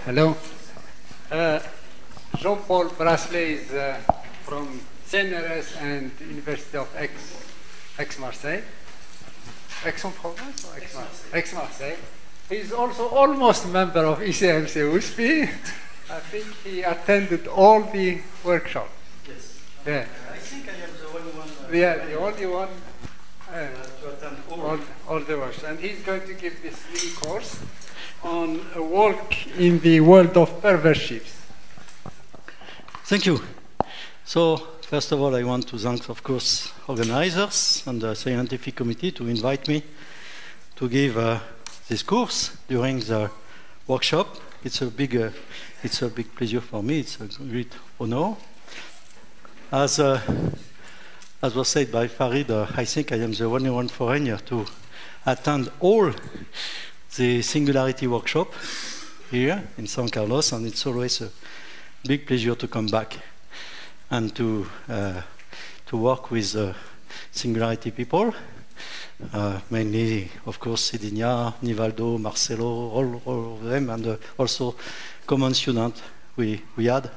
Hello. Jean-Paul Brasselet is from CNRS and University of Aix-Marseille. Aix-en-Provence or Aix-Marseille. He's also almost a member of ICMC USP. I think he attended all the workshops. Yes. Yeah. I think I am the only one. The only one To attend all the workshops. And he's going to give this mini course on a walk in the world of perverse ships. Thank you. So, first of all, I want to thank, of course, organizers and the scientific committee to invite me to give this course during the workshop. It's a big pleasure for me. It's a great honor. As was said by Farid, I think I am the only one foreigner to attend all the Singularity workshop here in San Carlos, and it's always a big pleasure to come back and to work with Singularity people, mainly, of course, Sidinia, Nivaldo, Marcelo, all of them, and also common student we had,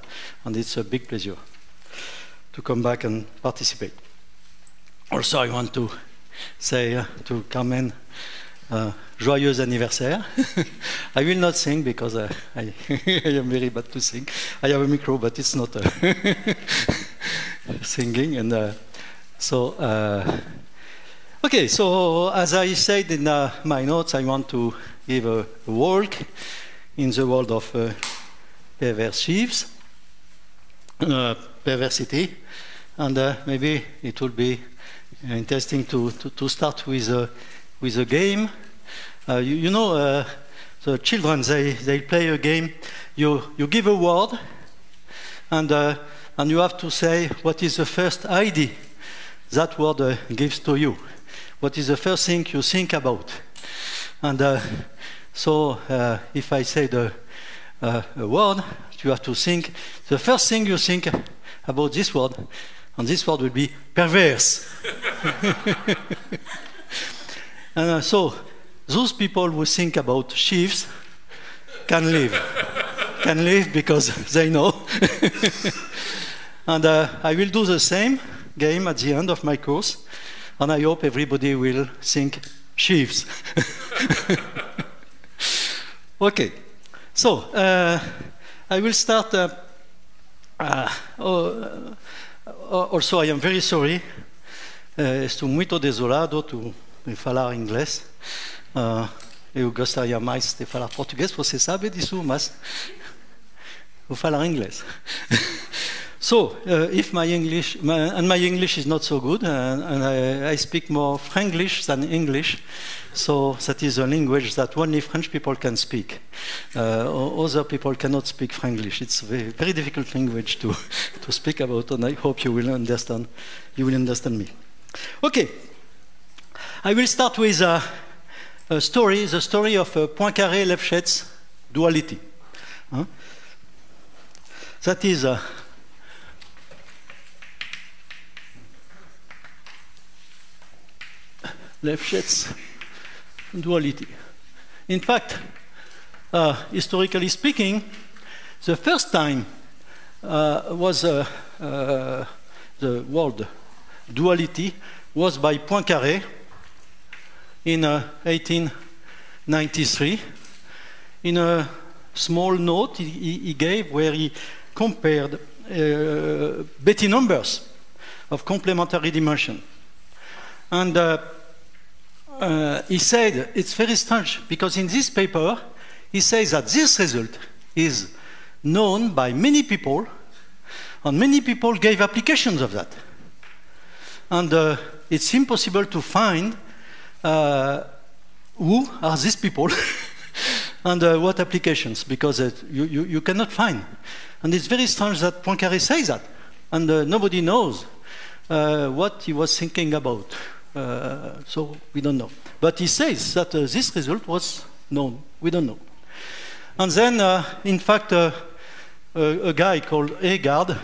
and it's a big pleasure to come back and participate. Also, I want to say to Carmen, joyeux anniversaire. I will not sing because I am very bad to sing. I have a micro, but it's not singing. And okay, so as I said in my notes, I want to give a walk in the world of perverse ships, perversity, and maybe it will be interesting to start with a game. You know, the children, they play a game. You give a word, and you have to say what is the first idea that word gives to you. What is the first thing you think about? And so if I say a word, you have to think the first thing you think about this word, and this word will be perverse. And so those people who think about ships can live because they know. And I will do the same game at the end of my course, and I hope everybody will think ships. Okay, so I will start. Also, I am very sorry. Estou muito desolado de falar inglês. Eu gostaria mais de falar português, você sabe disso, mas vou falar inglês. So, if my English is not so good, and I speak more Franglish than English, so that is a language that only French people can speak. Other people cannot speak Franglish. It's a very, very difficult language to speak about, and I hope you will understand. You will understand me. Okay, I will start with a story, the story of Poincaré-Lefschetz duality. That is Lefschetz duality. In fact, historically speaking, the first time was the word duality was by Poincaré in 1893 in a small note he gave where he compared Betti numbers of complementary dimension. And he said, it's very strange, because in this paper, he says that this result is known by many people, and many people gave applications of that. And it's impossible to find who are these people and what applications, because you cannot find. And it's very strange that Poincaré says that, and nobody knows what he was thinking about. So we don't know. But he says that this result was known. We don't know. And then, in fact, a guy called Agard,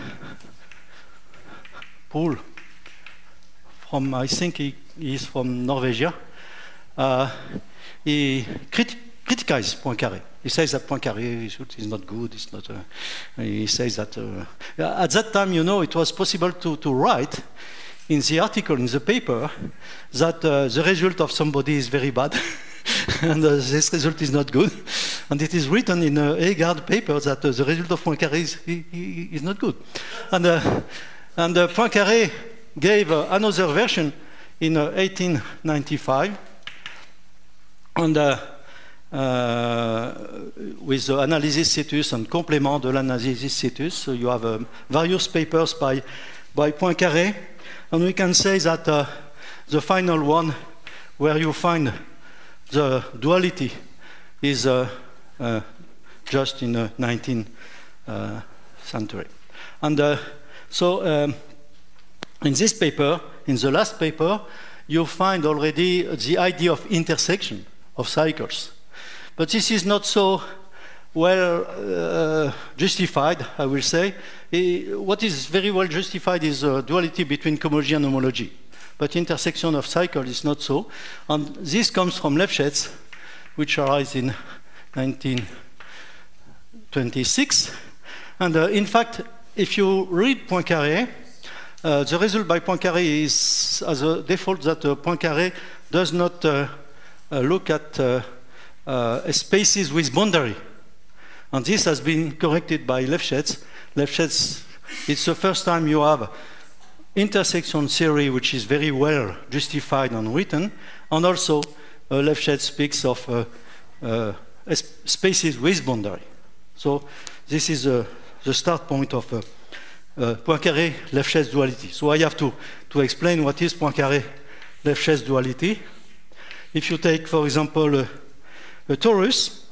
Paul, I think he is from Norwegia, he criticizes Poincaré. He says that Poincaré is not good. It's not. He says that at that time, you know, it was possible to write in the article, in the paper, that the result of somebody is very bad, and this result is not good. And it is written in a Hegarde paper that the result of Poincaré is not good. And Poincaré gave another version in 1895, and with the analysis situs and complement de l'analysis situs. So you have various papers by Poincaré, and we can say that the final one, where you find the duality, is just in the 19th century. And so in this paper, in the last paper, you find already the idea of intersection of cycles. But this is not so well justified, I will say. What is very well justified is a duality between cohomology and homology. But intersection of cycles is not so. And this comes from Lefschetz, which arose in 1926. And in fact, if you read Poincaré, the result by Poincaré is as a default that Poincaré does not look at spaces with boundary. And this has been corrected by Lefschetz. Lefschetz, it's the first time you have intersection theory which is very well justified and written, and also Lefschetz speaks of spaces with boundary. So this is the start point of Poincaré-Lefschetz duality. So I have to explain what is Poincaré-Lefschetz duality. If you take, for example, a torus,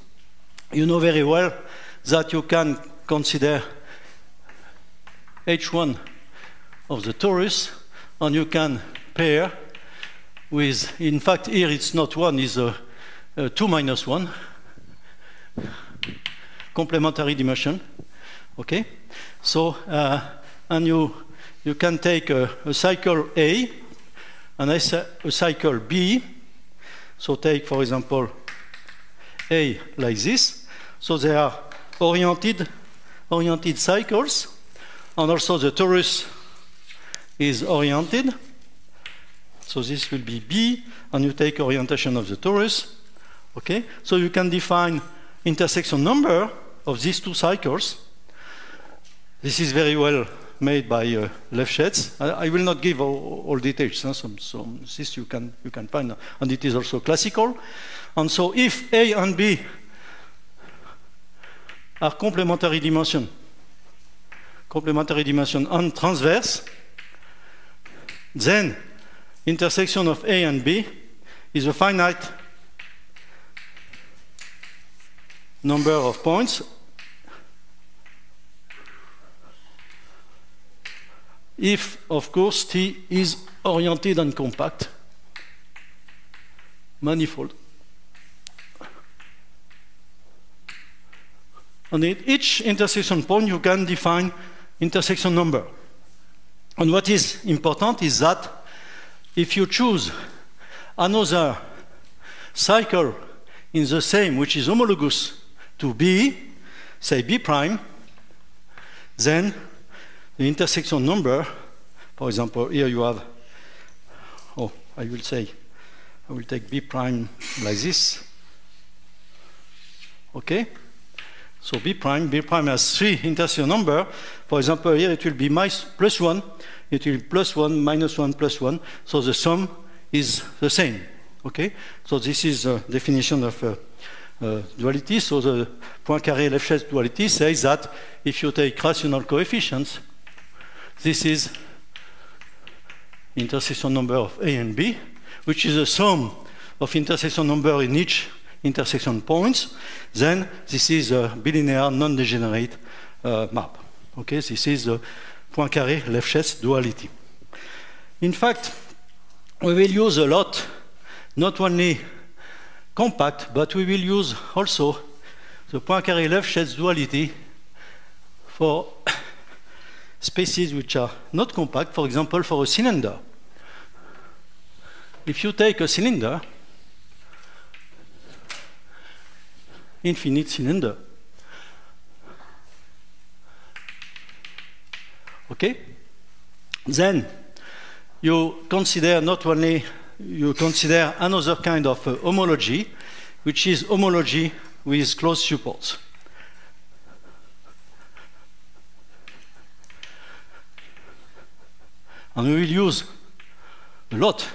you know very well that you can consider H1 of the torus, and you can pair with, in fact, here it's not 1, it's 2 minus 1, complementary dimension. Okay? So, and you can take a cycle A and a cycle B. So take, for example, A like this. So they are oriented cycles, and also the torus is oriented. So this will be B, and you take orientation of the torus. Okay? So you can define intersection number of these two cycles. This is very well made by Lefschetz. I will not give all details. Huh? Some this you can find, and it is also classical. And so if A and B are complementary dimension and transverse, then intersection of A and B is a finite number of points if, of course, T is oriented and compact, manifold. And at each intersection point, you can define intersection number. And what is important is that if you choose another cycle in the same, which is homologous to B, say B prime, then the intersection number, for example, here you have, I will take B prime like this. Okay? So B prime has 3 intersection number. For example, here it will be plus 1, it will be plus 1, minus 1, plus 1. So the sum is the same. Okay? So this is the definition of duality. So the Poincaré-Lefschetz duality says that if you take rational coefficients, this is intersection number of A and B, which is the sum of intersection number in each intersection points. Then this is a bilinear non-degenerate map. Okay, this is the Poincaré-Lefschetz duality. In fact, we will use a lot, not only compact, but we will use also the Poincaré-Lefschetz duality for spaces which are not compact, for example, for a cylinder. If you take a cylinder, infinite cylinder. Okay? Then you consider not only, you consider another kind of homology, which is homology with closed supports. And we will use a lot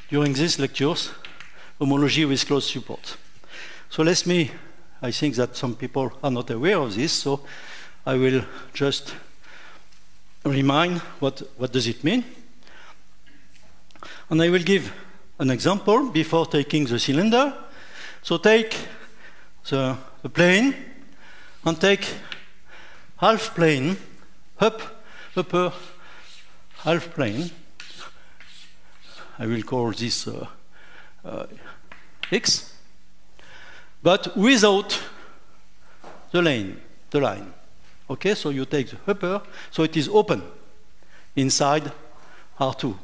during these lectures homology with closed support. So I think that some people are not aware of this, so I will just remind what does it mean. And I will give an example before taking the cylinder. So take the plane and take half plane, upper half plane. I will call this X, but without the line. Okay, so you take the upper, so it is open inside R2.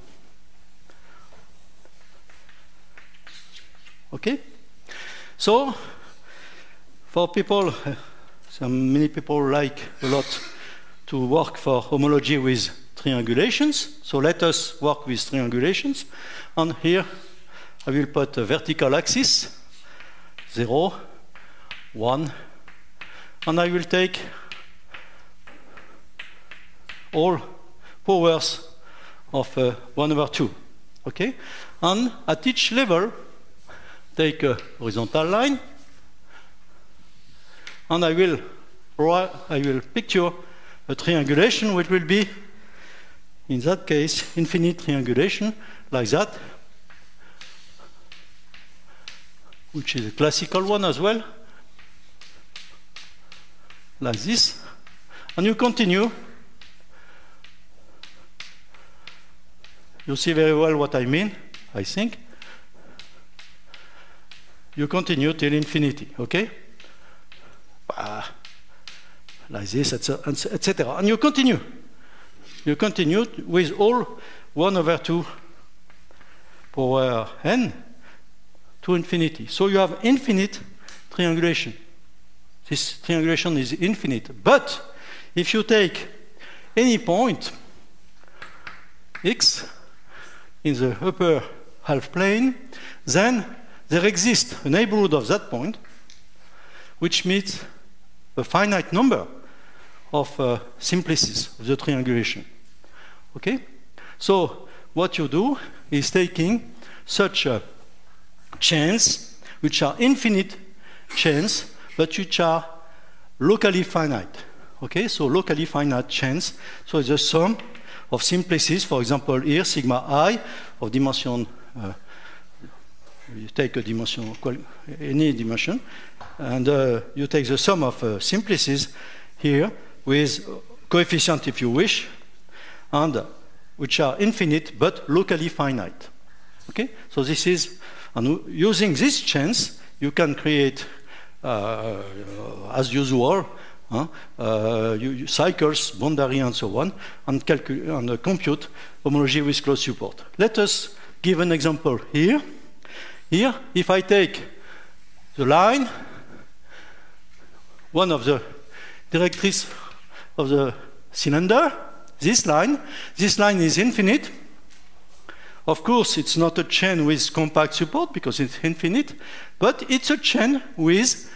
Okay, so for people, many people like a lot to work for homology with triangulations. So let us work with triangulations. And here I will put a vertical axis, 0, 1, and I will take all powers of 1/2. Okay? And at each level, take a horizontal line, and I will picture a triangulation which will be, in that case, infinite triangulation, like that, which is a classical one as well, like this. And you continue. You see very well what I mean, I think. You continue till infinity, okay? Like this, etc. And you continue. You continue with all 1/2 power n to infinity. So you have infinite triangulation. This triangulation is infinite. But if you take any point x in the upper half plane, then there exists a neighborhood of that point which meets a finite number of simplices of the triangulation. Okay? So what you do is taking such chains, which are infinite chains, but which are locally finite. Okay? So locally finite chains. So it's a sum of simplices. For example, here, sigma I of dimension, you take a dimension, any dimension, and you take the sum of simplices here with coefficient, if you wish, and which are infinite but locally finite. Okay? So this is, and using these chains, you can create, as usual, cycles, boundary, and so on, and compute homology with closed support. Let us give an example here. Here, if I take the line, one of the directrices of the cylinder, this line is infinite. Of course, it's not a chain with compact support because it's infinite, but it's a chain with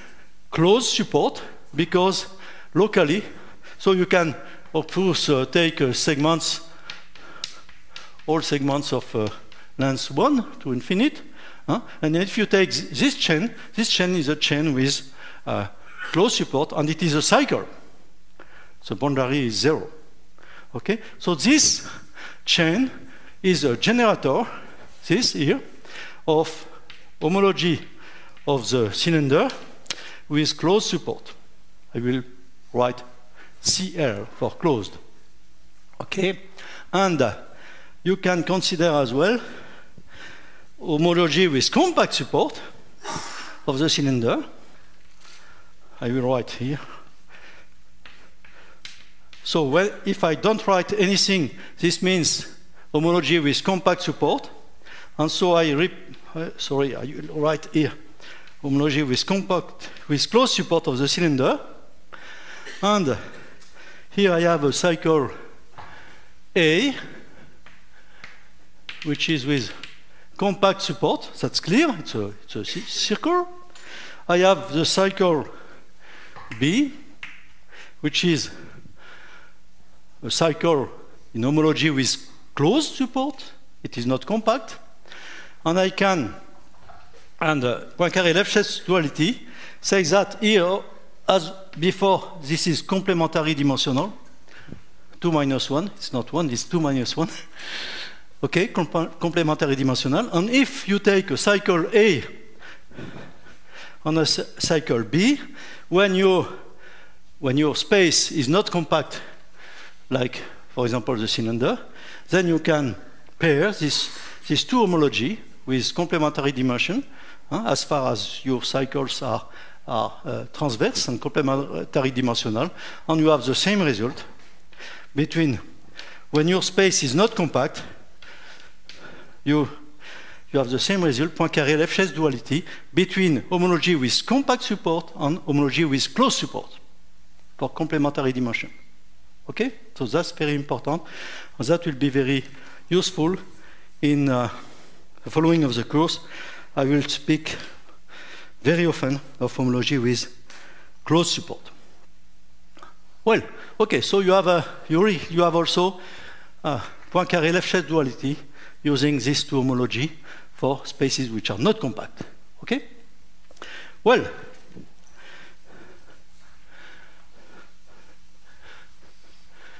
closed support because locally, so you can, of course, take segments, all segments of length 1 to infinite, and if you take this chain is a chain with closed support, and it is a cycle. The boundary is 0. Okay? So this chain is a generator, this here, of homology of the cylinder with closed support. I will write CL for closed. Okay? And you can consider as well homology with compact support of the cylinder. I will write here. So if I don't write anything, this means homology with compact support. And so I will write here homology with compact, with closed support of the cylinder. And here I have a cycle A, which is with compact support. That's clear. It's a circle. I have the cycle B, which is a cycle in homology with closed support. It is not compact. And I can, and Poincaré Lefschetz duality says that here, as before, this is complementary dimensional. 2 minus 1. It's not 1, it's 2 minus 1. Okay, complementary dimensional. And if you take a cycle A and a cycle B, when your space is not compact, like, for example, the cylinder, then you can pair these two homology with complementary dimension, as far as your cycles are transverse and complementary dimensional, and you have the same result between when your space is not compact, you have the same result, Poincaré Lefschetz duality, between homology with compact support and homology with closed support for complementary dimension. Okay? So that's very important, and that will be very useful in the following of the course. I will speak very often of homology with closed support. Well, okay, so you have also Poincaré Lefschetz duality using these two homology for spaces which are not compact. Okay? Well,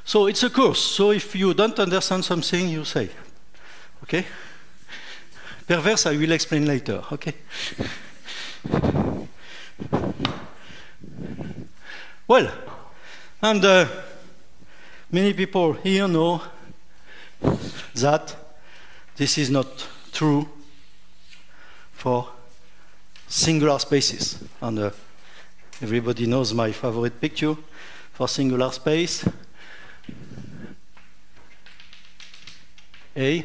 so it's a course. So if you don't understand something, you say. Okay? Perverse, I will explain later. Okay? Well, and many people here know that this is not true for singular spaces. And everybody knows my favorite picture for singular space. A,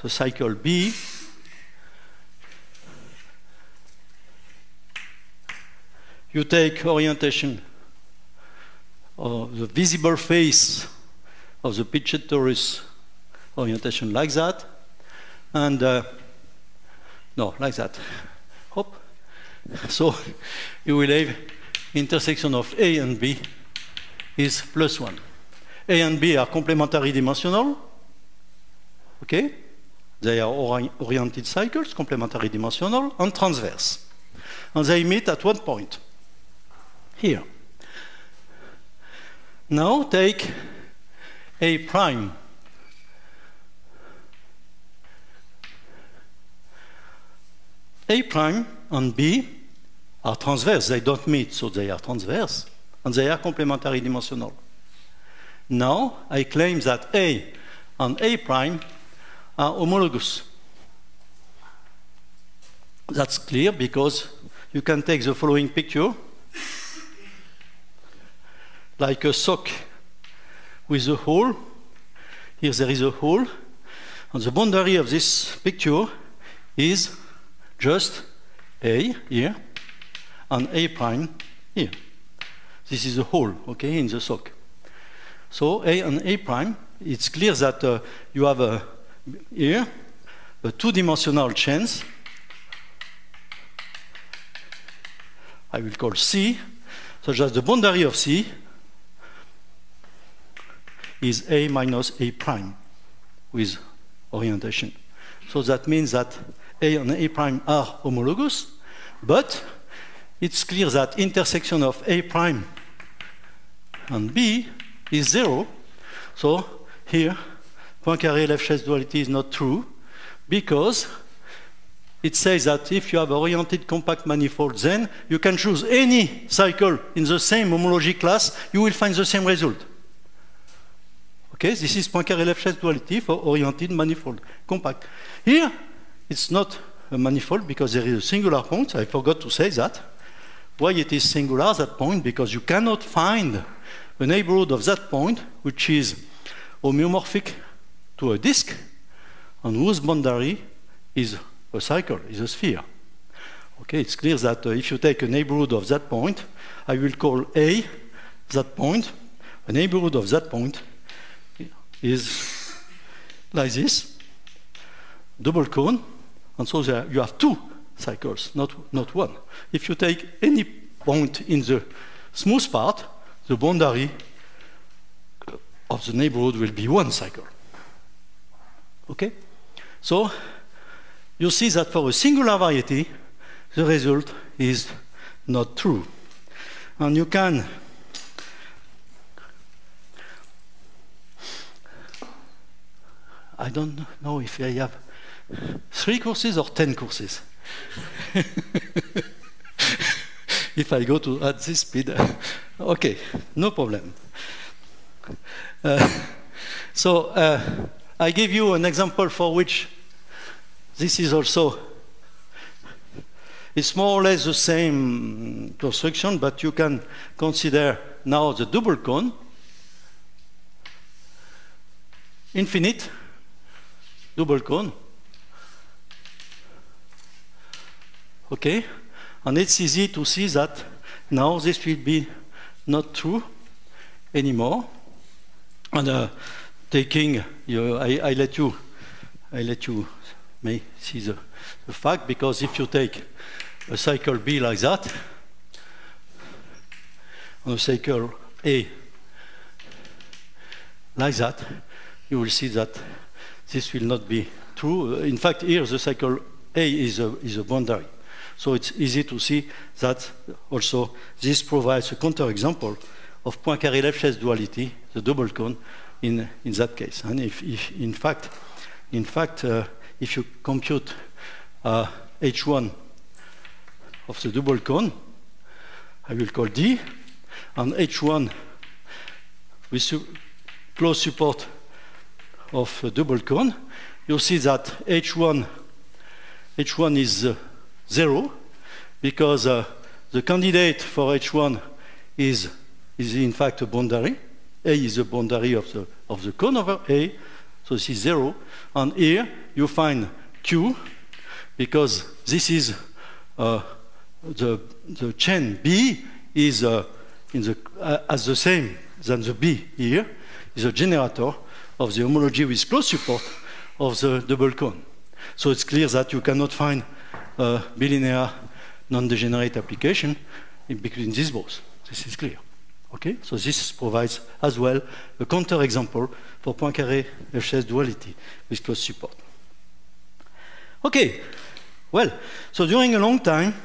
so cycle B, you take orientation of the visible face of the pitched torus orientation like that, and no, like that. Hop. So you will have intersection of A and B is +1. A and B are complementary dimensional. Okay? They are oriented cycles, complementary dimensional, and transverse. And they meet at one point. Here. Now take A prime. A prime and B are transverse. They don't meet, so they are transverse. And they are complementary dimensional. Now I claim that A and A prime are homologous. That's clear because you can take the following picture, like a sock with a hole. Here there is a hole, and the boundary of this picture is just A here and A prime here. This is a hole, okay, in the sock. So A and A prime, it's clear that you have here a two-dimensional chains. I will call C, such that the boundary of C is A minus A prime with orientation. So that means that A and A prime are homologous, but it's clear that intersection of A prime and B is 0. So here, Poincaré Lefschetz duality is not true because it says that if you have oriented compact manifold, then you can choose any cycle in the same homology class, you will find the same result. Okay, this is Poincaré Lefschetz duality for oriented manifold, compact. Here, it's not a manifold because there is a singular point. I forgot to say that. Why it is singular, that point? Because you cannot find a neighborhood of that point which is homeomorphic to a disk and whose boundary is a cycle, is a sphere. Okay, it's clear that if you take a neighborhood of that point, I will call A that point. A neighborhood of that point is like this, double cone, and so there you have two cycles, not one. If you take any point in the smooth part, the boundary of the neighborhood will be one cycle. Okay? So you see that for a singular variety, the result is not true. And you can I don't know if I have 3 courses or 10 courses. If I go at this speed, okay, no problem. So I give you an example for which this is also, it's more or less the same construction, but you can consider now the double cone, infinite double cone. Okay, and it's easy to see that now this will be not true anymore. And taking, I let you may see the fact, because if you take a cycle B like that, and a cycle A like that, you will see that this will not be true. In fact, here the cycle A is a boundary. So it's easy to see that also this provides a counterexample of Poincaré-Lefschetz duality, the double cone, in that case. And if in fact, if you compute H1 of the double cone, I will call D, and H1 with close support of a double cone, you see that H1 is 0, because the candidate for H1 is in fact a boundary. A is the boundary of the cone over A, so this is 0. And here you find Q, because this is the chain B is as the same than the B here, is a generator of the homology with close support of the double cone. So it's clear that you cannot find a bilinear non-degenerate application between these both. This is clear. Okay? So this provides as well a counterexample for Poincaré-Lefschetz duality with close support. Okay. Well, so during a long time,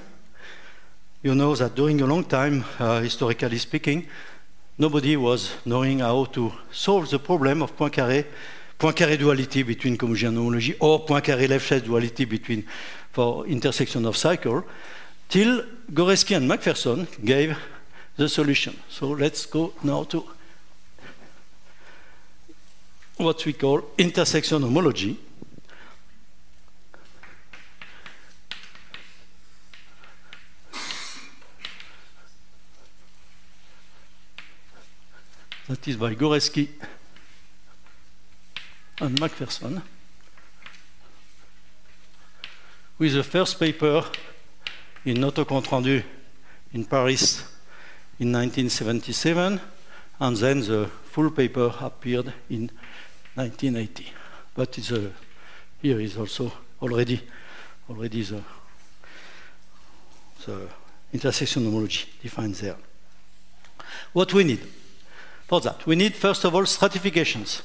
you know that during a long time, historically speaking, nobody was knowing how to solve the problem of Poincaré duality between cohomology and homology, or Poincaré-Lefschetz duality for intersection of cycle, till Goreski and McPherson gave the solution. So let's go now to what we call intersection homology. That is by Goreski and McPherson, with the first paper in Note au compte rendu in Paris in 1977, and then the full paper appeared in 1980. But here is also already the intersection homology defined there. What we need for that? We need, first of all, stratifications.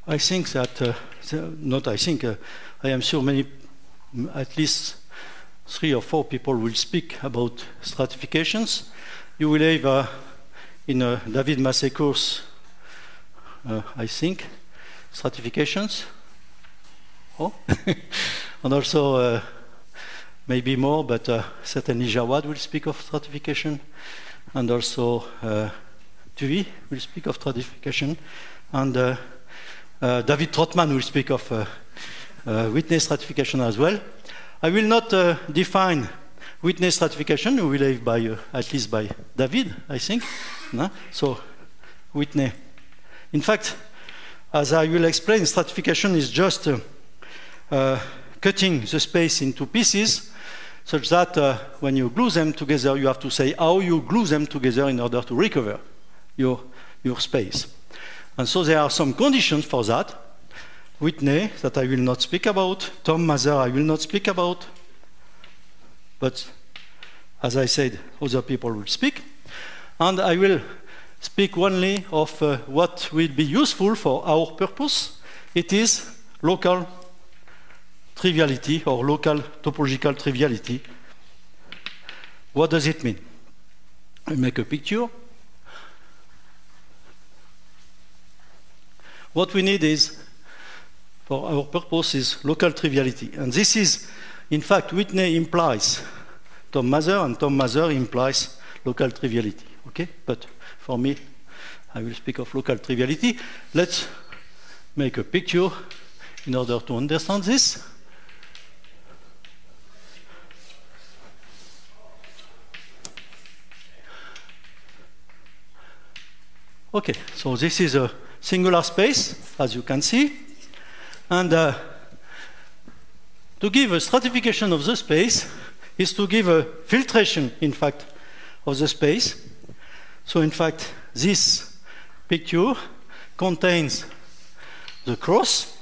I think that, I am sure at least 3 or 4 people will speak about stratifications. You will have in a David Massey course, I think, stratifications. Oh, and also maybe more, but certainly Jawad will speak of stratification, and also Thuy will speak of stratification, and David Trotman will speak of Whitney stratification as well. I will not define Whitney stratification. We will have at least by David, I think. No? So Whitney. In fact, as I will explain, stratification is just cutting the space into pieces, such that when you glue them together, you have to say how you glue them together in order to recover your space. And so there are some conditions for that. Whitney, that I will not speak about. Tom Mather, I will not speak about. But as I said, other people will speak. And I will speak only of what will be useful for our purpose. It is local triviality or local topological triviality. What does it mean? I make a picture. What we need is, for our purpose, is local triviality. And this is, in fact, Whitney implies Tom Mather, and Tom Mather implies local triviality. Okay? But for me, I will speak of local triviality. Let's make a picture in order to understand this. Okay, so this is a singular space, as you can see. And to give a stratification of the space is to give a filtration, in fact, of the space. So, in fact, this picture contains the cross,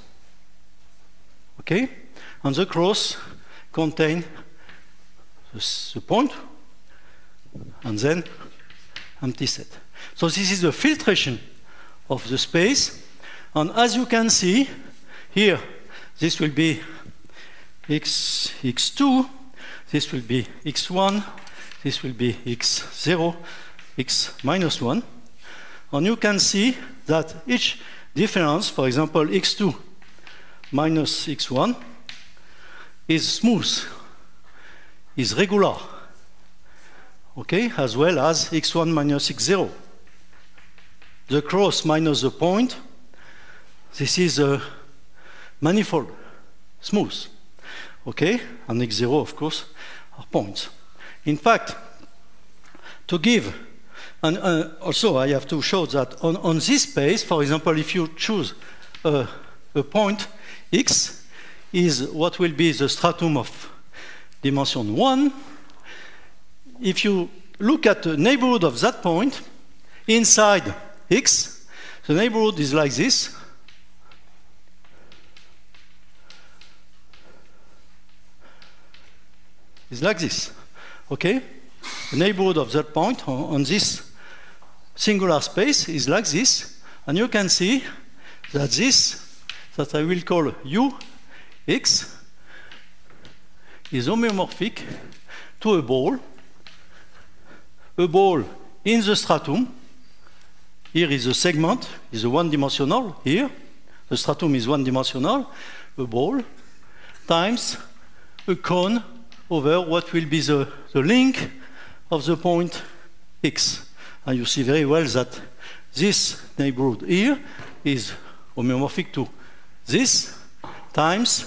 okay? And the cross contains the point, and then empty set. So this is the filtration of the space. And as you can see, here, this will be x2, this will be x1, this will be x0, x minus 1. And you can see that each difference, for example, x2 minus x1, is smooth, is regular, okay, as well as x1 minus x0. The cross minus the point, this is a manifold, smooth, okay, and x0, of course, are points. In fact, to give, and also I have to show that on this space, for example, if you choose a point, x is what will be the stratum of dimension 1. If you look at the neighborhood of that point, inside x, the neighborhood is like this. It's like this, okay? The neighborhood of that point on this singular space is like this, and you can see that this, that I will call Ux, is homeomorphic to a ball in the stratum. Here is a segment, is a one-dimensional, here. The stratum is one-dimensional, a ball, times a cone over what will be the link of the point x. And you see very well that this neighborhood here is homeomorphic to this times,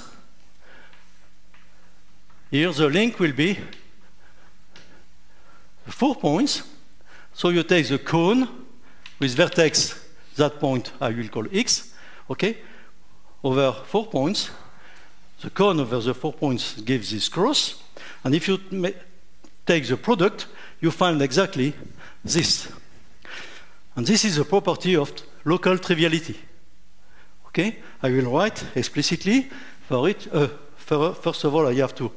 here the link will be 4 points. So you take the cone with vertex, that point I will call x, okay, over 4 points. The cone over the 4 points gives this cross. And if you take the product, you find exactly this. And this is a property of local triviality. Okay? I will write explicitly for it. First of all, I have to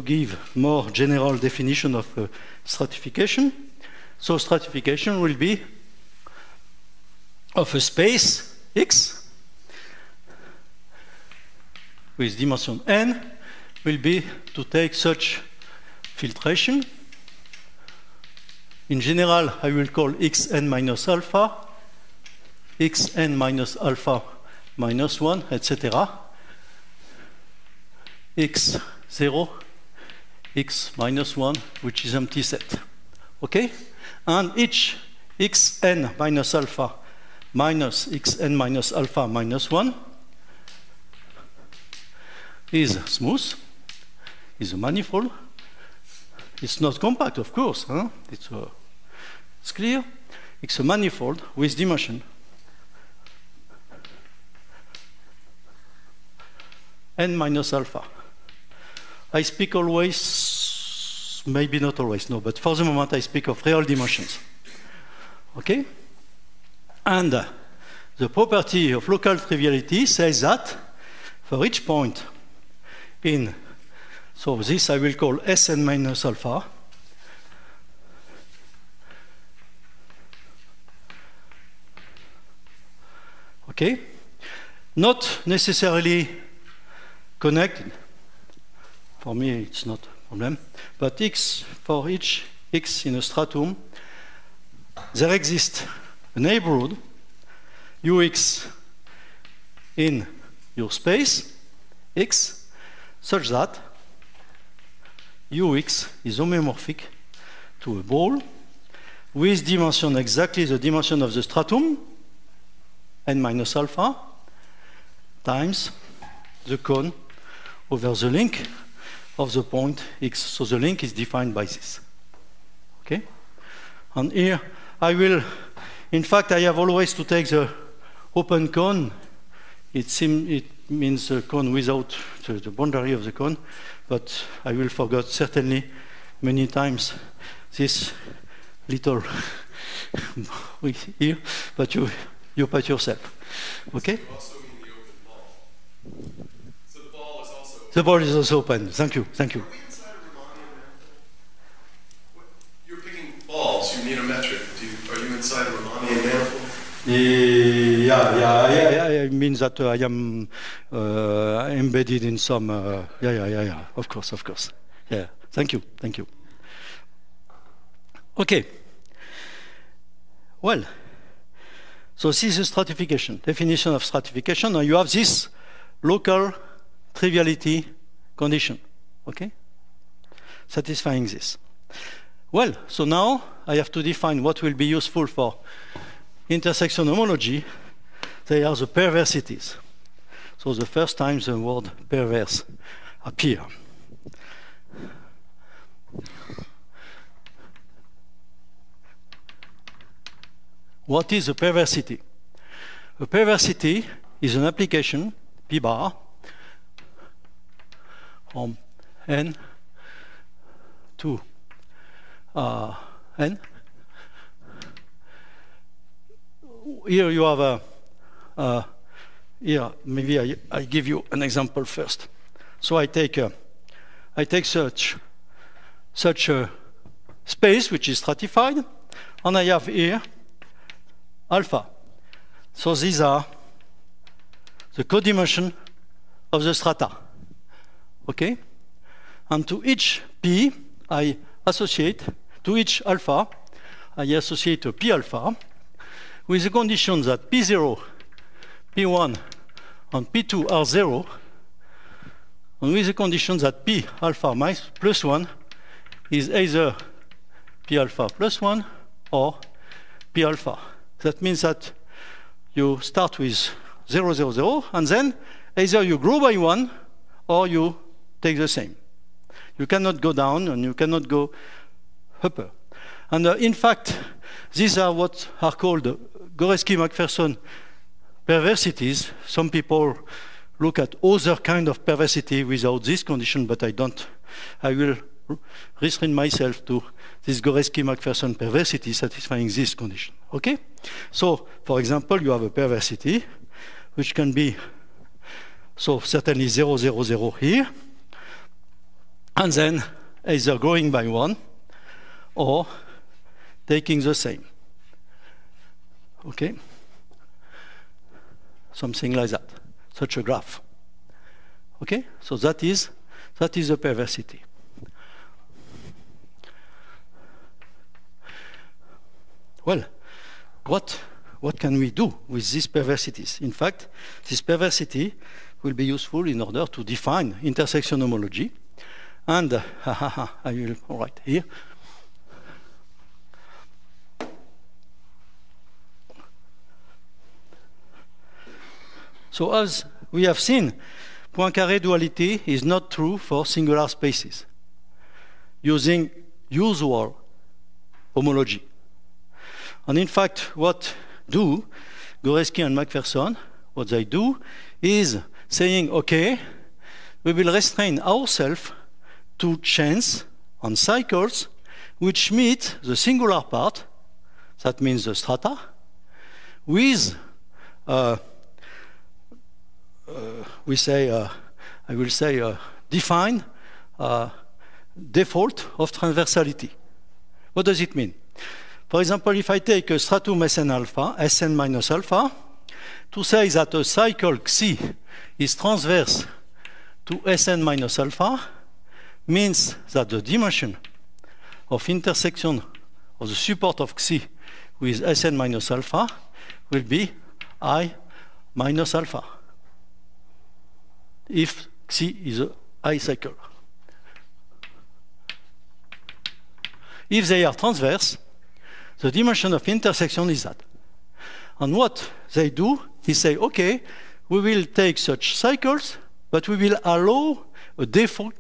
give more general definition of stratification. So stratification will be of a space x with dimension n will be to take such filtration. In general, I will call xn minus alpha, xn minus alpha minus 1, etc. x0, x minus 1, which is empty set. Okay? And each xn minus alpha minus xn minus alpha minus 1 is smooth, is a manifold. It's not compact, of course. Huh? It's clear. It's a manifold with dimension n minus alpha. I speak always, maybe not always, no, but for the moment I speak of real dimensions. Okay? And the property of local triviality says that for each point in, so this I will call Sn minus alpha, okay? Not necessarily connected. For me, it's not a problem. But x, for each x in a stratum, there exists a neighborhood, ux in your space, x, such that ux is homomorphic to a ball with dimension exactly the dimension of the stratum, n minus alpha, times the cone over the link of the point x. So the link is defined by this. Okay? And here I will, in fact, I have always to take the open cone. It means the cone without the boundary of the cone, but I will forget certainly many times this little here, but you put yourself. Okay? The ball is also open. Thank you. Thank you. Are we inside a Riemannian manifold? You're picking balls. You need a metric. Are you inside a Riemannian manifold? Yeah. It means that I am embedded in some. Yeah. Of course. Yeah. Thank you. Okay. Well, so this is a stratification, definition of stratification. Now you have this local triviality condition, okay? Satisfying this. Well, so now I have to define what will be useful for intersection homology. They are the perversities. So the first time the word perverse appear. What is a perversity? A perversity is an application, P bar, from n to n. Here you have here maybe I give you an example first. So I take such a space which is stratified, and I have here alpha. So these are the codimension of the strata. Okay? And to each P, I associate, to each alpha, I associate a P alpha with the condition that P0, P1, and P2 are 0, and with the condition that P alpha plus 1 is either P alpha plus 1 or P alpha. That means that you start with 0, 0, 0, and then either you grow by 1 or you take the same. You cannot go down and you cannot go upper. And in fact, these are what are called Goreski-McPherson perversities. Some people look at other kind of perversity without this condition, but I don't. I will restrain myself to this Goreski-McPherson perversity satisfying this condition. Okay? So, for example, you have a perversity which can be, so certainly 0, 0, 0 here, and then either growing by 1 or taking the same. Okay? Something like that, such a graph. Okay? So that is a perversity. Well, what can we do with these perversities? In fact, this perversity will be useful in order to define intersection homology. And I will write here. So as we have seen, Poincaré duality is not true for singular spaces using usual homology. And in fact, what do Goreski and McPherson, what they do is saying, okay, we will restrain ourselves to chains on cycles which meet the singular part, that means the strata, with defined default of transversality. What does it mean? For example, if I take a stratum Sn alpha, Sn minus alpha, to say that a cycle Xi is transverse to Sn minus alpha means that the dimension of intersection of the support of Xi with Sn minus alpha will be I minus alpha, if Xi is a I cycle. If they are transverse, the dimension of intersection is that. And what they do is say, okay, we will take such cycles, but we will allow a default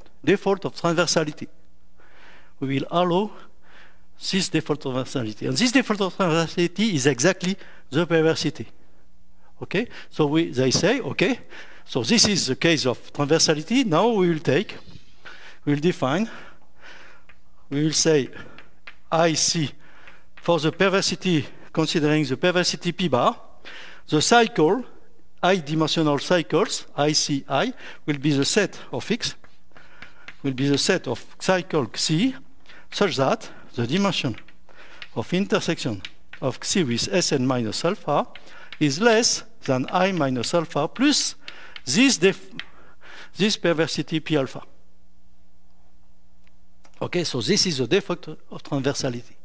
of transversality. We will allow this default of transversality. And this default of transversality is exactly the perversity. Okay? So they say, okay, so this is the case of transversality. Now we will define, we will say IC for the perversity, considering the perversity P bar, the cycle, I-dimensional cycles, ICI, will be the set of X, will be the set of cycle Xi, such that the dimension of intersection of Xi with Sn minus alpha is less than I minus alpha plus this perversity P alpha. Okay, so this is the default of transversality.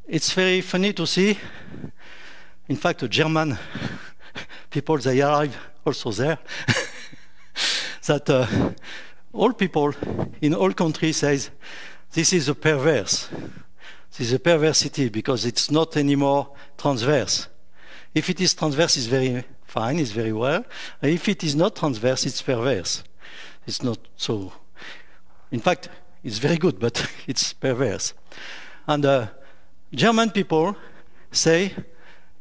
It's very funny to see, in fact, the German people, they arrive also there, that all people in all countries says, this is a perverse. This is a perversity because it's not anymore transverse. If it is transverse, it's very fine, it's very well. And if it is not transverse, it's perverse. It's not so. In fact, it's very good, but it's perverse. And German people say,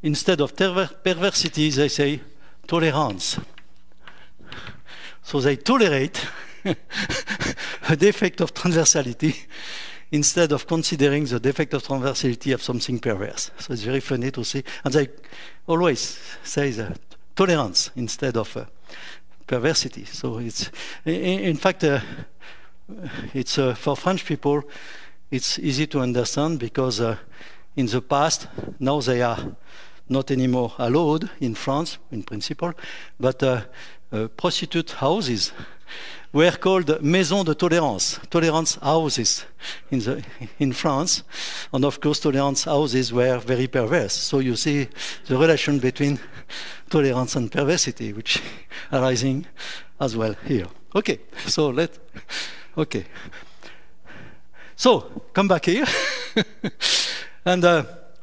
instead of perversity, they say tolerance. So they tolerate a defect of transversality instead of considering the defect of transversality of something perverse. So it's very funny to see. And they always say that tolerance instead of perversity. So it's, in fact, it's for French people, it's easy to understand because in the past, now they are not anymore allowed in France, in principle, but prostitute houses were called maisons de tolérance, tolerance houses in France. And of course, tolerance houses were very perverse. So you see the relation between tolerance and perversity, which arising as well here. Okay, so okay. So, come back here. And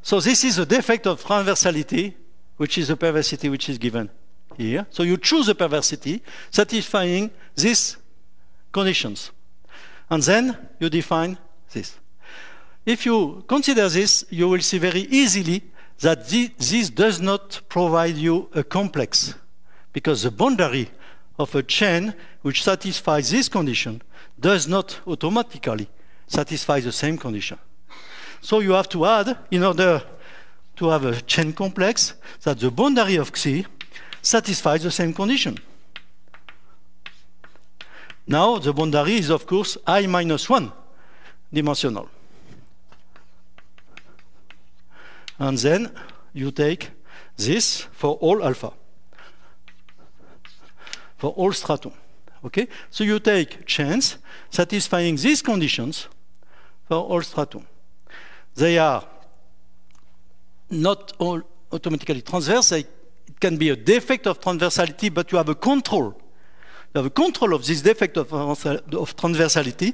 so this is a defect of transversality, which is a perversity which is given here. So you choose a perversity satisfying these conditions. And then you define this. If you consider this, you will see very easily that this does not provide you a complex, because the boundary of a chain which satisfies this condition does not automatically satisfy the same condition. So you have to add, in order to have a chain complex, that the boundary of Xi satisfies the same condition. Now the boundary is, of course, I minus 1 dimensional. And then you take this for all alpha, for all stratum. Okay? So you take chains satisfying these conditions for all stratum. They are not all automatically transverse. It can be a defect of transversality, but you have a control. You have a control of this defect of transversality,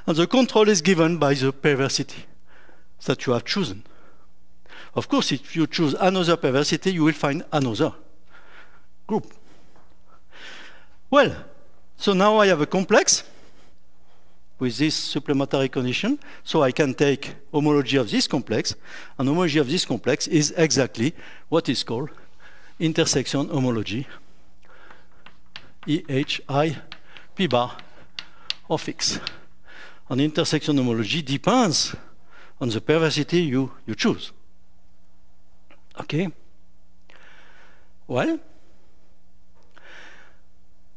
and the control is given by the perversity that you have chosen. Of course, if you choose another perversity, you will find another group. Well, so now I have a complex with this supplementary condition, so I can take homology of this complex, and homology of this complex is exactly what is called intersection homology EHI P bar of X. And intersection homology depends on the perversity you choose. Okay? Well,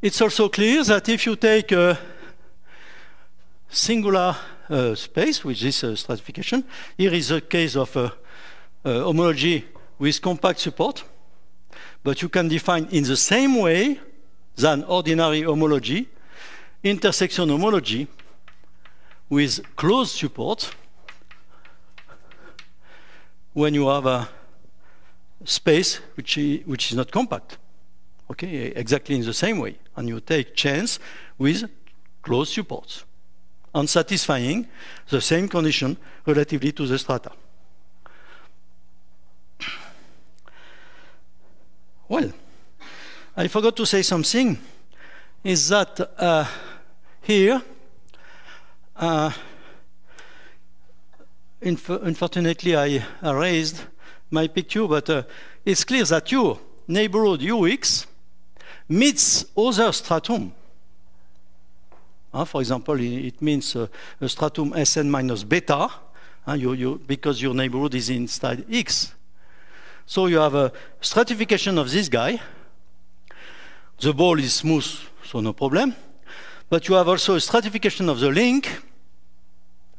it's also clear that if you take a singular space, which is stratification, here is a case of homology with compact support, but you can define in the same way than ordinary homology, intersection homology with closed support when you have a space which is not compact. Okay, exactly in the same way. And you take chains with closed supports and satisfying the same condition relatively to the strata. Well, I forgot to say something, is that here, unfortunately I erased my picture, but it's clear that your neighborhood UX meets other stratum. For example, it means a stratum Sn minus beta, because your neighborhood is inside X. So you have a stratification of this guy. The ball is smooth, so no problem. But you have also a stratification of the link.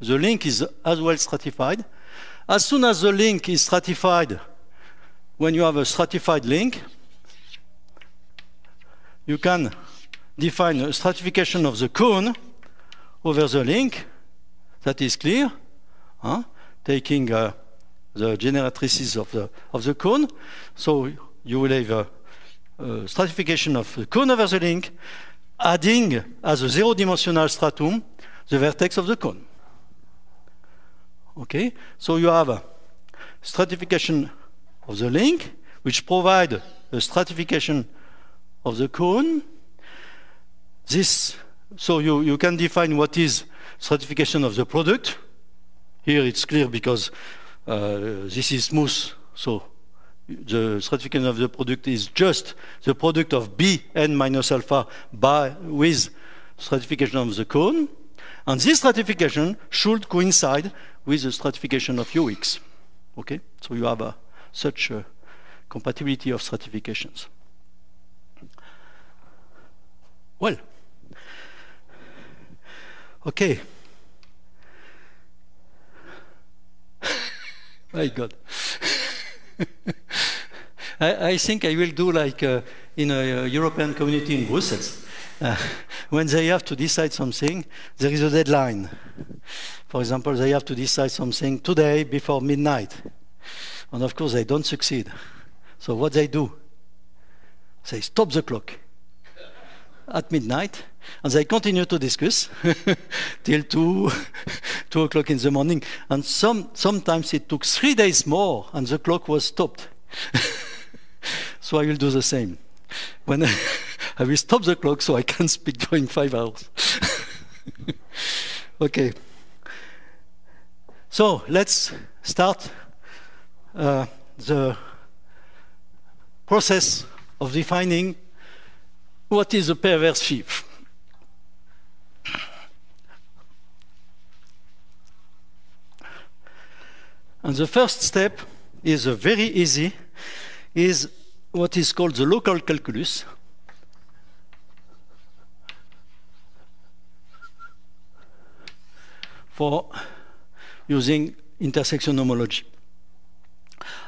The link is as well stratified. As soon as the link is stratified, when you have a stratified link, you can define a stratification of the cone over the link. That is clear, taking the generatrices of the cone. So you will have a stratification of the cone over the link, adding as a zero-dimensional stratum the vertex of the cone. Okay, so you have a stratification of the link, which provide a stratification of the cone. So you can define what is stratification of the product. Here it's clear because this is smooth, so the stratification of the product is just the product of Bn minus alpha with stratification of the cone. And this stratification should coincide with the stratification of UX. Okay, so you have such a compatibility of stratifications. Well, okay. My God. I think I will do like in a European community in Brussels. When they have to decide something, there is a deadline. For example, they have to decide something today before midnight. And of course, they don't succeed. So what they do? They stop the clock at midnight, and they continue to discuss till 2 o'clock in the morning. And sometimes it took 3 days more, and the clock was stopped. So I will do the same. When I will stop the clock so I can speak during 5 hours. Okay. So let's start the process of defining what is a perverse sheaf. And the first step is very easy, is what is called the local calculus. For using intersection homology.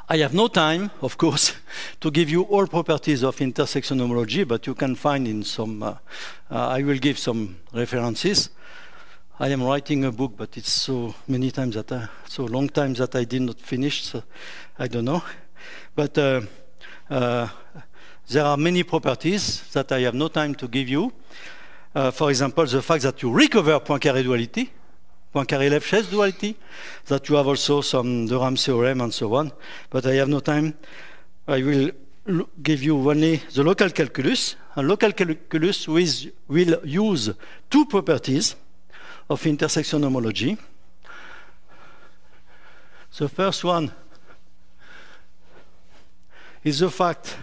I have no time, of course, to give you all properties of intersection homology, but you can find in some, I will give some references. I am writing a book, but it's so many times that, so long time that I did not finish, so I don't know. But there are many properties that I have no time to give you. For example, the fact that you recover Poincaré duality, Poincaré-Lefschetz duality, that you have also some de Rham theorem and so on, but I have no time. I will give you only the local calculus. And local calculus will use two properties of intersection homology. The first one is the fact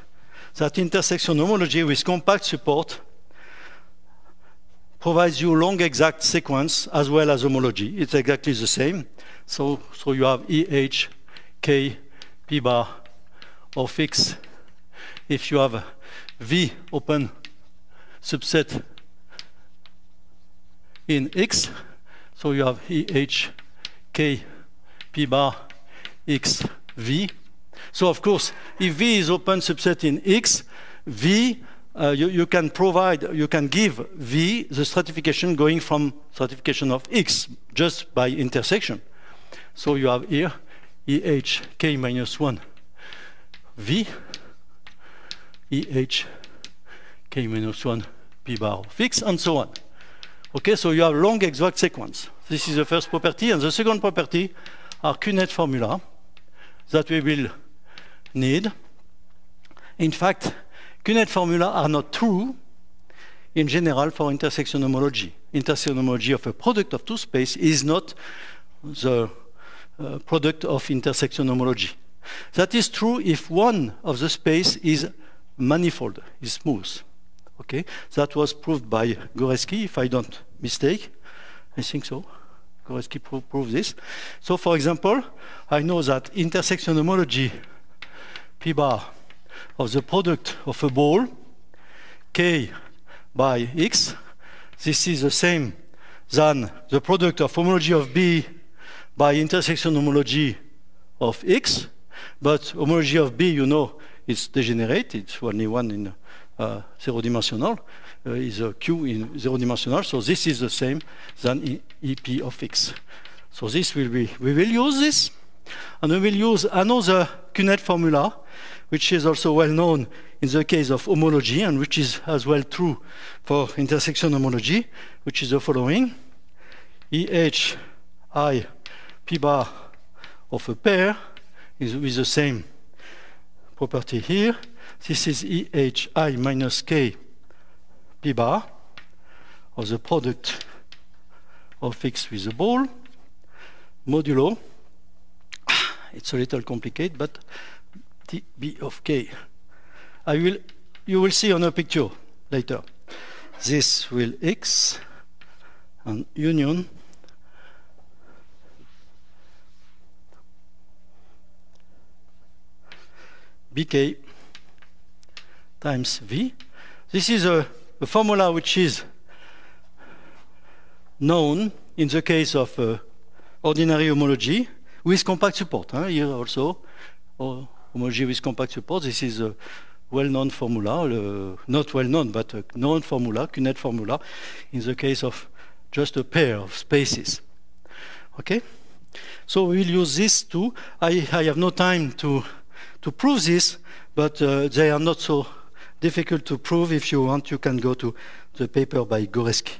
that intersection homology with compact support provides you long exact sequence as well as homology. It's exactly the same. So you have EH, K, P bar of X. If you have V open subset in X, so you have EH, K, P bar, X, V. So of course, if V is open subset in X, V, you can give V the stratification going from stratification of X just by intersection. So you have here EH, K minus 1, V, EH, K minus 1, P bar of X, and so on. Okay, so you have long exact sequence. This is the first property, and the second property are QNet formula that we will need. In fact, QNet formula are not true in general for intersection homology. Intersection homology of a product of two space is not the product of intersection homology. That is true if one of the space is manifold, is smooth. Okay, that was proved by Goreski, if I don't mistake. I think so. Goreski proved this. So, for example, I know that intersection homology P bar of the product of a ball K by X, this is the same than the product of homology of B by intersection homology of X, but homology of B, you know, it's degenerate. It's only one in zero-dimensional, is a Q in zero-dimensional. So this is the same than EP of X. So this will be, we will use this, and we will use another QNet formula, which is also well known in the case of homology, and which is as well true for intersection homology, which is the following: EH I P bar of a pair is with the same property here. This is EH I minus K P bar of the product of X with the ball modulo. It's a little complicated, but dB of K. You will see on a picture later. This will X and union BK times V. This is a formula which is known in the case of ordinary homology with compact support. Here also, homology with compact support. This is a well-known formula, not well-known, but a known formula, QNet formula, in the case of just a pair of spaces. Okay? So we will use this too. I have no time to prove this, but they are not so difficult to prove. If you want, you can go to the paper by Goreski.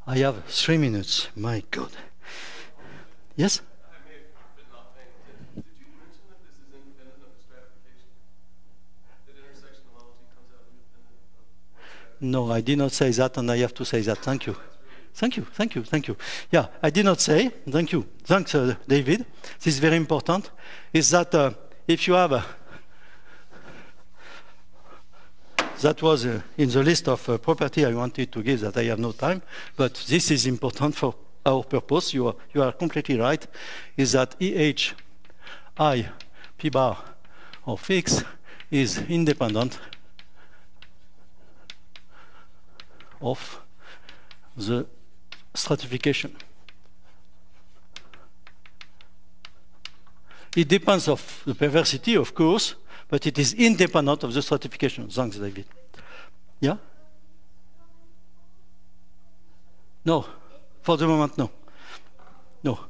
I have 3 minutes. My God. Yes? I may have been not paying attention. Did you mention that this is independent of the stratification? That intersection homology comes out independent of stratification? No, I did not say that, and I have to say that. Thank you. Thank you, thank you, thank you. Yeah, I did not say. Thank you. Thanks, David. This is very important. Is that if you have that was in the list of property I wanted to give that I have no time, but this is important for our purpose. You are completely right. Is that EH I P bar of X is independent of the stratification. It depends on the perversity, of course, but it is independent of the stratification. Thanks, David. Yeah? No. For the moment, no. No.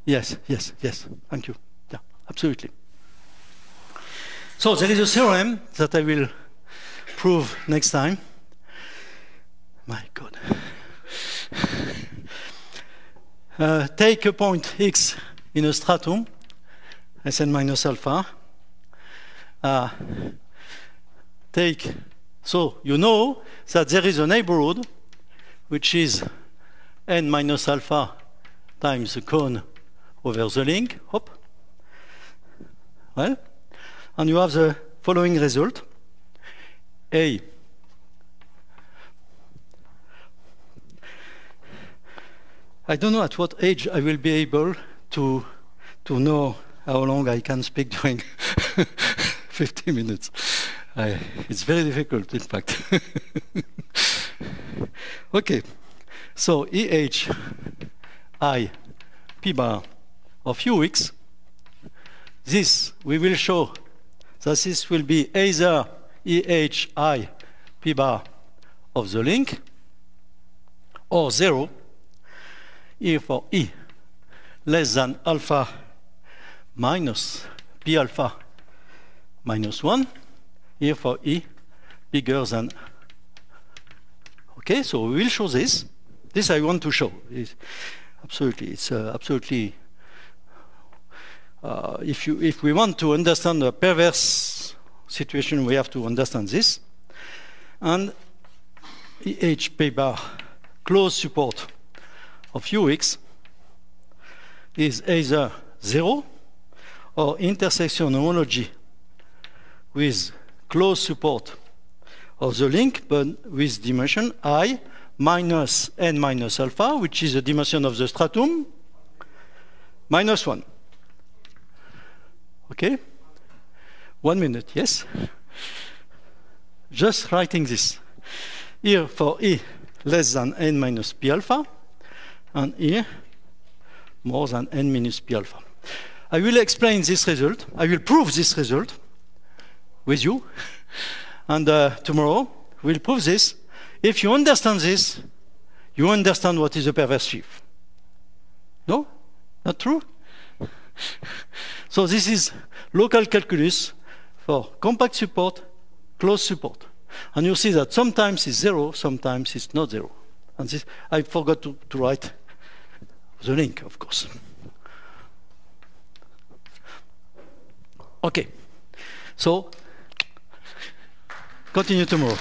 Yes, yes, yes. Thank you. Yeah, absolutely. So there is a theorem that I will prove next time. My God. Take a point X in a stratum, Sn minus alpha. So you know that there is a neighborhood which is n minus alpha times the cone over the link. Hop. Well, and you have the following result. A. I don't know at what age I will be able to know how long I can speak during 50 minutes. It's very difficult, in fact. Okay, so EH I P bar of UX, this we will show that this will be either EH I P bar of the link or 0 if for E less than alpha minus P alpha minus 1, here for E bigger than. Okay, so we will show this. This I want to show. It's absolutely. If we want to understand a perverse situation, we have to understand this. And EH P bar closed support of UX is either 0 or intersection homology with closed support of the link, but with dimension I minus n minus alpha, which is the dimension of the stratum, minus 1. Okay? 1 minute, yes? Just writing this. Here for E less than n minus p alpha, and here more than n minus p alpha. I will explain this result. I will prove this result with you. And tomorrow we'll prove this. If you understand this, you understand what is a perverse sheaf. No? Not true? So this is local calculus for compact support, closed support. And you see that sometimes it's 0, sometimes it's not 0. And this, I forgot to write the link, of course. Okay. So, continue tomorrow.